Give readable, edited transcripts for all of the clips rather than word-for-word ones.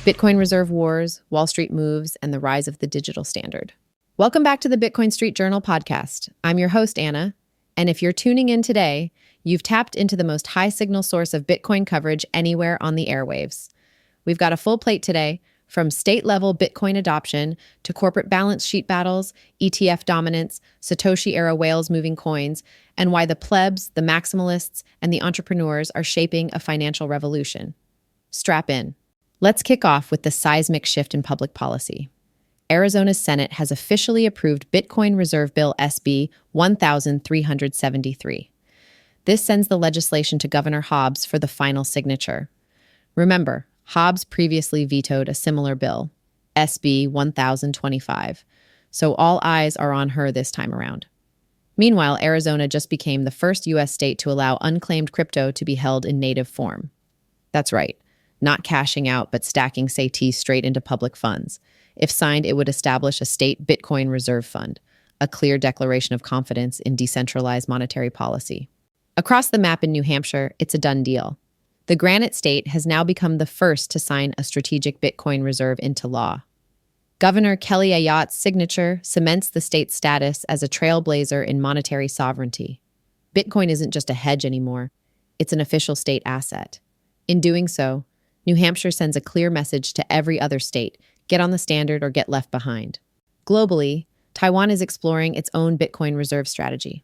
Bitcoin reserve wars, Wall Street moves, and the rise of the digital standard. Welcome back to the Bitcoin Street Journal podcast. I'm your host, Anna, and if you're tuning in today, you've tapped into the most high-signal source of Bitcoin coverage anywhere on the airwaves. We've got a full plate today, from state-level Bitcoin adoption to corporate balance sheet battles, ETF dominance, Satoshi-era whales moving coins, and why the plebs, the maximalists, and the entrepreneurs are shaping a financial revolution. Strap in. Let's kick off with the seismic shift in public policy. Arizona's Senate has officially approved Bitcoin Reserve Bill SB 1373. This sends the legislation to Governor Hobbs for the final signature. Remember, Hobbs previously vetoed a similar bill, SB 1025, so all eyes are on her this time around. Meanwhile, Arizona just became the first U.S. state to allow unclaimed crypto to be held in native form. That's right. Not cashing out, but stacking Satoshi straight into public funds. If signed, it would establish a state Bitcoin reserve fund, a clear declaration of confidence in decentralized monetary policy. Across the map in New Hampshire, it's a done deal. The Granite State has now become the first to sign a strategic Bitcoin reserve into law. Governor Kelly Ayotte's signature cements the state's status as a trailblazer in monetary sovereignty. Bitcoin isn't just a hedge anymore, it's an official state asset. In doing so, New Hampshire sends a clear message to every other state: get on the standard or get left behind. Globally, Taiwan is exploring its own Bitcoin reserve strategy.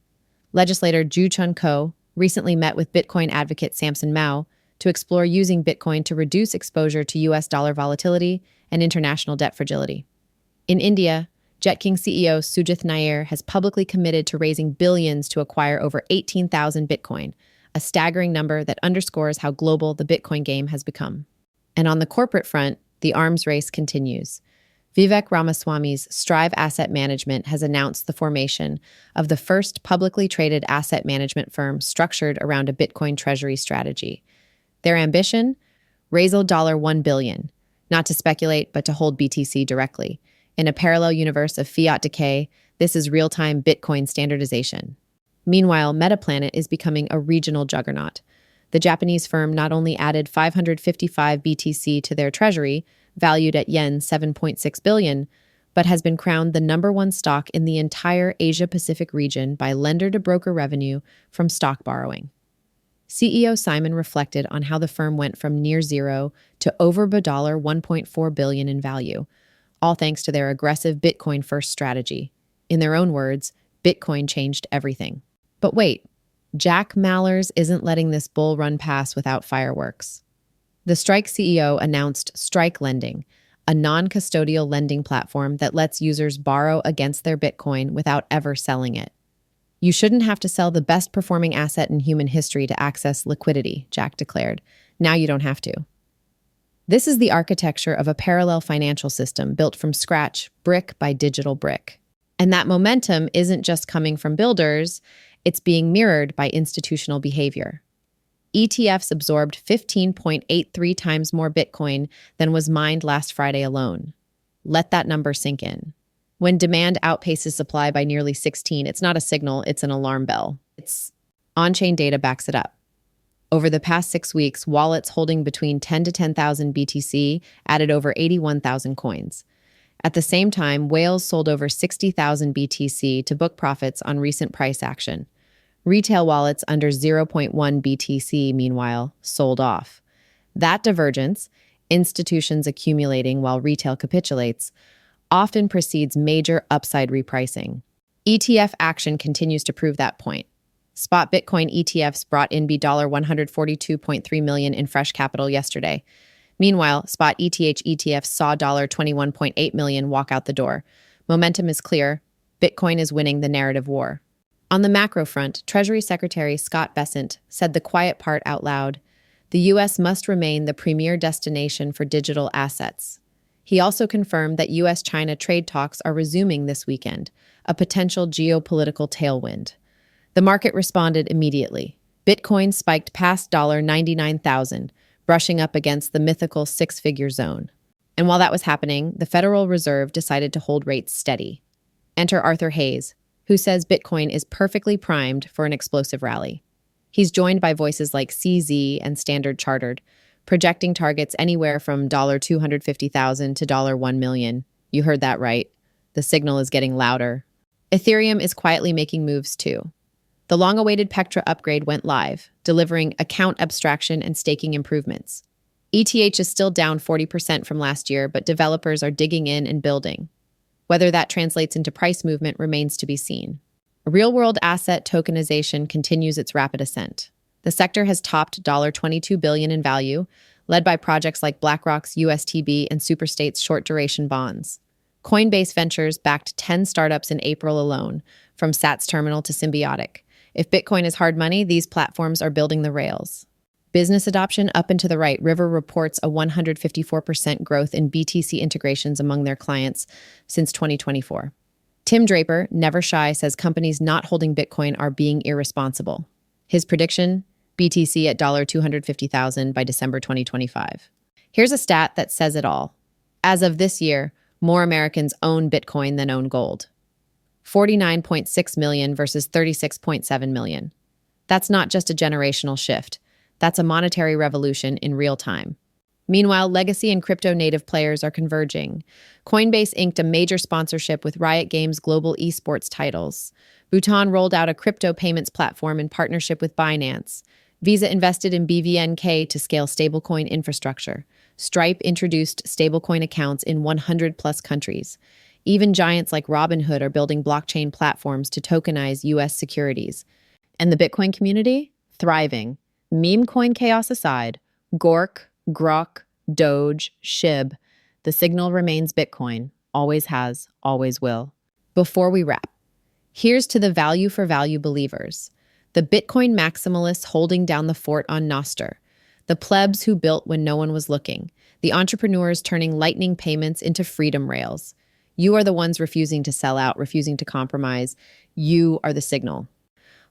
Legislator Ju Chun-ko recently met with Bitcoin advocate Samson Mao to explore using Bitcoin to reduce exposure to U.S. dollar volatility and international debt fragility. In India, JetKing CEO Sujith Nair has publicly committed to raising billions to acquire over 18,000 Bitcoin, a staggering number that underscores how global the Bitcoin game has become. And on the corporate front, the arms race continues. Vivek Ramaswamy's Strive Asset Management has announced the formation of the first publicly traded asset management firm structured around a Bitcoin treasury strategy. Their ambition? Raise $1 billion, not to speculate, but to hold BTC directly. In a parallel universe of fiat decay, this is real-time Bitcoin standardization. Meanwhile, Metaplanet is becoming a regional juggernaut. The Japanese firm not only added 555 BTC to their treasury, valued at yen 7.6 billion, but has been crowned the #1 stock in the entire Asia-Pacific region by lender-to-broker revenue from stock borrowing. CEO Simon reflected on how the firm went from near zero to over $1.4 billion in value, all thanks to their aggressive Bitcoin-first strategy. In their own words, Bitcoin changed everything. But wait, Jack Mallers isn't letting this bull run past without fireworks. The Strike CEO announced Strike Lending, a non-custodial lending platform that lets users borrow against their Bitcoin without ever selling it. You shouldn't have to sell the best-performing asset in human history to access liquidity, Jack declared. Now you don't have to. This is the architecture of a parallel financial system built from scratch, brick by digital brick. And that momentum isn't just coming from builders, it's being mirrored by institutional behavior. ETFs absorbed 15.83 times more Bitcoin than was mined last Friday alone. Let that number sink in. When demand outpaces supply by nearly 16, it's not a signal, it's an alarm bell. On-chain data backs it up. Over the past 6 weeks, wallets holding between 10 to 10,000 BTC added over 81,000 coins. At the same time, whales sold over 60,000 BTC to book profits on recent price action. Retail wallets under 0.1 BTC, meanwhile, sold off. That divergence, institutions accumulating while retail capitulates, often precedes major upside repricing. ETF action continues to prove that point. Spot Bitcoin ETFs brought in $142.3 million in fresh capital yesterday. Meanwhile, spot ETH ETFs saw $21.8 million walk out the door. Momentum is clear. Bitcoin is winning the narrative war. On the macro front, Treasury Secretary Scott Bessent said the quiet part out loud: the U.S. must remain the premier destination for digital assets. He also confirmed that U.S.-China trade talks are resuming this weekend, a potential geopolitical tailwind. The market responded immediately. Bitcoin spiked past $99,000, brushing up against the mythical six-figure zone. And while that was happening, the Federal Reserve decided to hold rates steady. Enter Arthur Hayes, who says Bitcoin is perfectly primed for an explosive rally. He's joined by voices like CZ and Standard Chartered, projecting targets anywhere from $250,000 to $1 million. You heard that right. The signal is getting louder. Ethereum is quietly making moves too. The long-awaited Pectra upgrade went live, delivering account abstraction and staking improvements. ETH is still down 40% from last year, but developers are digging in and building. Whether that translates into price movement remains to be seen. Real-world asset tokenization continues its rapid ascent. The sector has topped $22 billion in value, led by projects like BlackRock's USTB and Superstate's short-duration bonds. Coinbase Ventures backed 10 startups in April alone, from Sats Terminal to Symbiotic. If Bitcoin is hard money, these platforms are building the rails. Business adoption up and to the right. River reports a 154% growth in BTC integrations among their clients since 2024. Tim Draper, never shy, says companies not holding Bitcoin are being irresponsible. His prediction, BTC at $250,000 by December 2025. Here's a stat that says it all. As of this year, more Americans own Bitcoin than own gold. 49.6 million versus 36.7 million. That's not just a generational shift. That's a monetary revolution in real time. Meanwhile, legacy and crypto-native players are converging. Coinbase inked a major sponsorship with Riot Games' global esports titles. Bhutan rolled out a crypto payments platform in partnership with Binance. Visa invested in BVNK to scale stablecoin infrastructure. Stripe introduced stablecoin accounts in 100-plus countries. Even giants like Robinhood are building blockchain platforms to tokenize U.S. securities. And the Bitcoin community? Thriving. Meme coin chaos aside, Gork, Grok, Doge, SHIB, the signal remains Bitcoin. Always has, always will. Before we wrap, here's to the value for value believers. The Bitcoin maximalists holding down the fort on Nostr. The plebs who built when no one was looking. The entrepreneurs turning lightning payments into freedom rails. You are the ones refusing to sell out, refusing to compromise. You are the signal.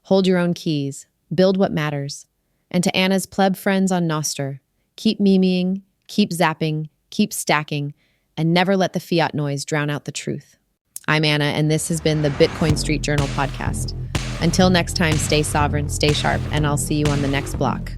Hold your own keys. Build what matters. And to Anna's pleb friends on Nostr, keep memeing, keep zapping, keep stacking, and never let the fiat noise drown out the truth. I'm Anna, and this has been the Bitcoin Street Journal podcast. Until next time, stay sovereign, stay sharp, and I'll see you on the next block.